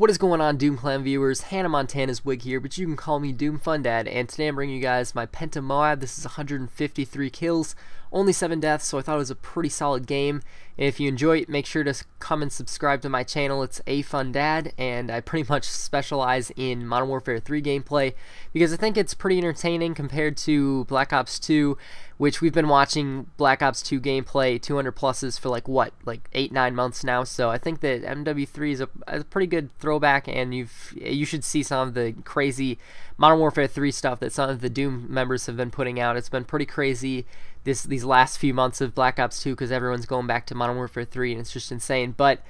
What is going on, Doom Clan viewers? Hannah Montana's Wig here, but you can call me Doom Fundad, and today I'm bringing you guys my PENTA MOAB. This is 153 kills, only 7 deaths, so I thought it was a pretty solid game. And if you enjoy it, make sure to come and subscribe to my channel. It's Fundad, and I pretty much specialize in Modern Warfare 3 gameplay, because I think it's pretty entertaining compared to Black Ops 2, which we've been watching Black Ops 2 gameplay 200 pluses for like 8-9 months now. So I think that MW3 is a pretty good throwback, and you should see some of the crazy Modern Warfare 3 stuff that some of the Doom members have been putting out. It's been pretty crazy these last few months of Black Ops 2, because everyone's going back to Modern Warfare 3 and it's just insane. But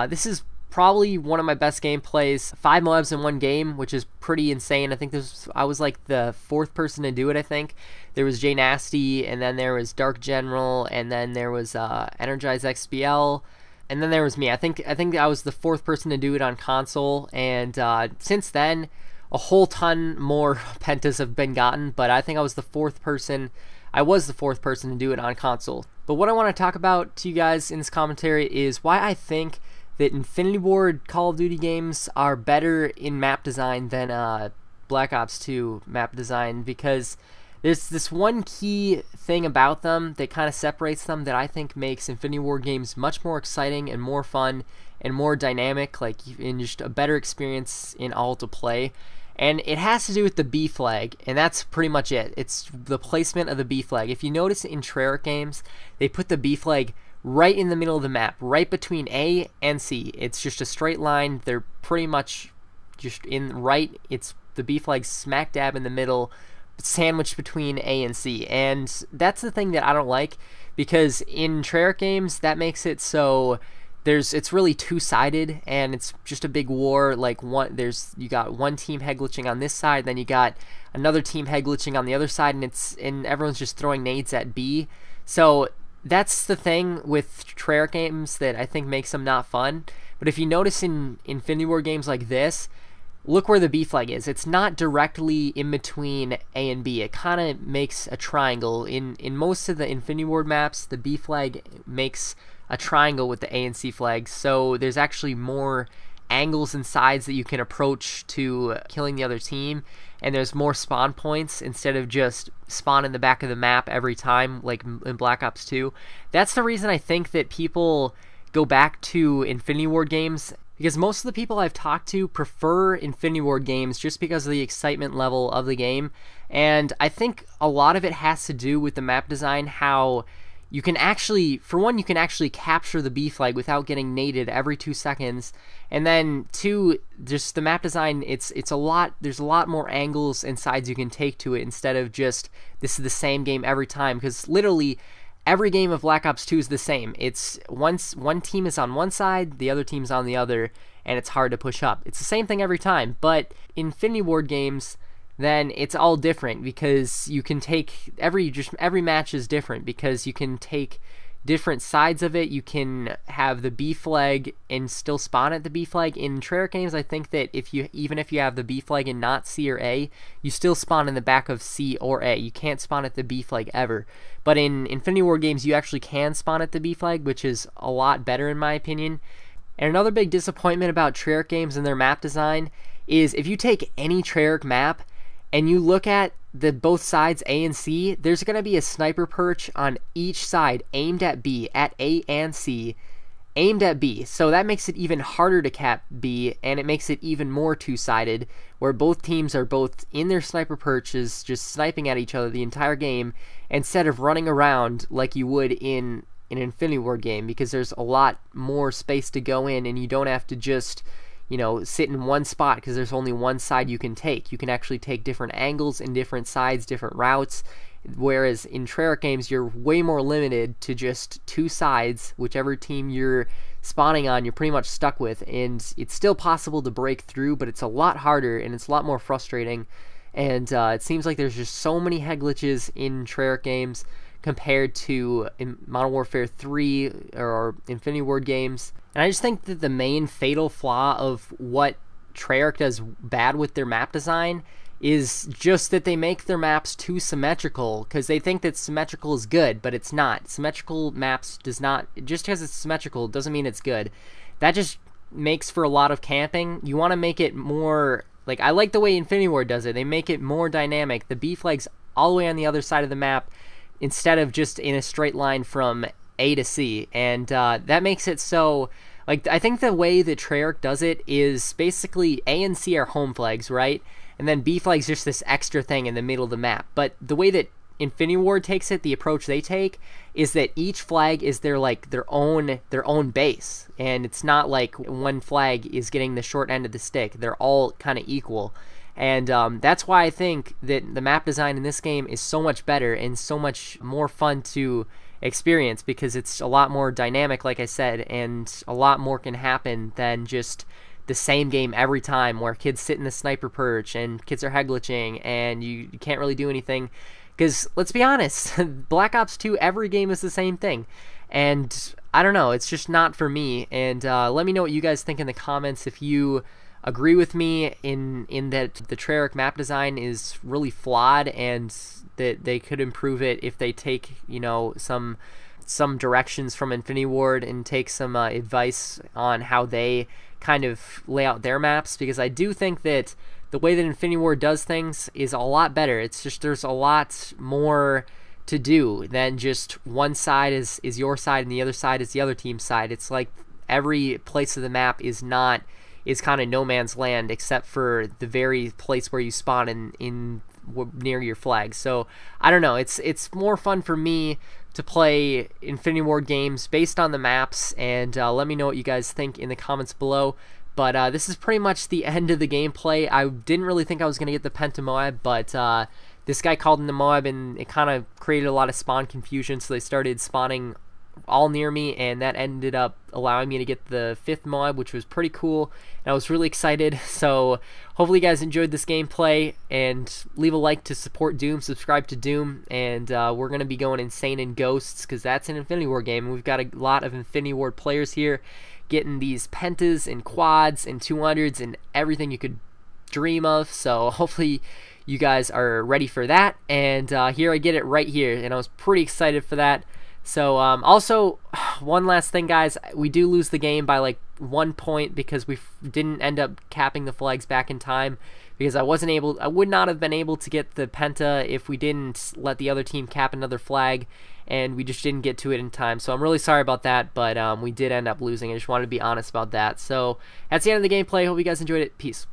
this is probably one of my best gameplays. 5 MOABs in one game, which is pretty insane. I think I was like the 4th person to do it. I think there was J Nasty, and then there was Dark General, and then there was Energize XBL, and then there was me. I think I was the 4th person to do it on console, and since then a whole ton more pentas have been gotten, but I think I was the 4th person. I was the 4th person to do it on console. But what I want to talk about to you guys in this commentary is why I think that Infinity Ward Call of Duty games are better in map design than Black Ops 2 map design, because there's this one key thing about them that kind of separates them that I think makes Infinity Ward games much more exciting and more fun and more dynamic, like in just a better experience in all to play. And it has to do with the B flag, and that's pretty much it. It's the placement of the B flag. If you notice in Treyarch games, they put the B flag right in the middle of the map, right between A and C. It's just a straight line. They're pretty much just it's the B flag smack dab in the middle, sandwiched between A and C. And that's the thing that I don't like, because in Treyarch games that makes it so it's really two-sided, and it's just a big war. Like you got one team head glitching on this side, then you got another team head glitching on the other side, and everyone's just throwing nades at B. So that's the thing with Treyarch games that I think makes them not fun. But if you notice in Infinity Ward games like this, look where the B flag is. It's not directly in between A and B. It kind of makes a triangle. In most of the Infinity Ward maps, the B flag makes a triangle with the A and C flags, so there's actually more angles and sides that you can approach to killing the other team, and there's more spawn points instead of just spawn in the back of the map every time like in Black Ops 2. That's the reason I think that people go back to Infinity Ward games, because most of the people I've talked to prefer Infinity Ward games just because of the excitement level of the game. And I think a lot of it has to do with the map design, how you can actually, for one, you can actually capture the B flag without getting naded every 2 seconds, and then 2, just the map design, there's a lot more angles and sides you can take to it, instead of just this is the same game every time, because literally every game of Black Ops 2 is the same. It's once one team is on one side, the other team's on the other, and it's hard to push up. It's the same thing every time. But Infinity Ward games, then it's all different, because you can take every match is different, because you can take different sides of it. You can have the B flag and still spawn at the B flag. In Treyarch games, I think that even if you have the B flag and not C or A, you still spawn in the back of C or A. You can't spawn at the B flag ever. But in Infinity Ward games, you actually can spawn at the B flag, which is a lot better in my opinion. And another big disappointment about Treyarch games and their map design is, if you take any Treyarch map and you look at both sides, A and C, there's going to be a sniper perch on each side aimed at B, at A and C, aimed at B. So that makes it even harder to cap B, and it makes it even more two-sided, where both teams are both in their sniper perches just sniping at each other the entire game, instead of running around like you would in an Infinity Ward game, because there's a lot more space to go in, and you don't have to just sit in one spot, because there's only one side you can take. You can actually take different angles and different sides, different routes, whereas in Treyarch games, you're way more limited to just 2 sides. Whichever team you're spawning on, you're pretty much stuck with, and it's still possible to break through, but it's a lot harder, and it's a lot more frustrating. And it seems like there's just so many head glitches in Treyarch games compared to in Modern Warfare 3 or Infinity Ward games. And I just think that the main fatal flaw of what Treyarch does bad with their map design is just that they make their maps too symmetrical, because they think that symmetrical is good, but it's not. Symmetrical maps just because it's symmetrical doesn't mean it's good. That just makes for a lot of camping. You want to make it more, like, I like the way Infinity Ward does it. They make it more dynamic. The B flag's all the way on the other side of the map instead of just in a straight line from A to C, and that makes it so, like, I think the way that Treyarch does it is basically A and C are home flags, right? And then B flag's just this extra thing in the middle of the map. But the way that Infinity Ward takes it, the approach they take, is that each flag is their own base, and it's not like one flag is getting the short end of the stick. They're all kind of equal, and that's why I think that the map design in this game is so much better and so much more fun to experience, because it's a lot more dynamic, like I said, and a lot more can happen than just the same game every time, where kids sit in the sniper perch and kids are head glitching and you can't really do anything. Because, let's be honest, Black Ops 2, every game is the same thing. And, I don't know, it's just not for me. And let me know what you guys think in the comments. If you agree with me in that the Treyarch map design is really flawed, and that they could improve it if they take, you know, some directions from Infinity Ward and take some advice on how they kind of lay out their maps. Because I do think that the way that Infinity Ward does things is a lot better. It's just, there's a lot more to do than just one side is your side and the other side is the other team's side. It's like every place of the map is kind of no man's land, except for the very place where you spawn in near your flag. So I don't know, it's more fun for me to play Infinity Ward games based on the maps, and let me know what you guys think in the comments below. But this is pretty much the end of the gameplay. I didn't really think I was going to get the PENTA MOAB, but this guy called in the MOAB, and it kind of created a lot of spawn confusion, so they started spawning all near me, and that ended up allowing me to get the 5th MOAB, which was pretty cool, and I was really excited. So hopefully you guys enjoyed this gameplay, and leave a like to support DooM, subscribe to DooM, and we're going to be going insane in Ghosts, because that's an Infinity Ward game, and we've got a lot of Infinity Ward players here getting these pentas and quads and 200s and everything you could dream of. So hopefully you guys are ready for that, and here I get it right here, and I was pretty excited for that. So also, one last thing, guys, we do lose the game by like 1 point because we didn't end up capping the flags back in time, because I would not have been able to get the penta if we didn't let the other team cap another flag, and we just didn't get to it in time. So I'm really sorry about that, but we did end up losing. I just wanted to be honest about that. So that's the end of the gameplay. Hope you guys enjoyed it. Peace.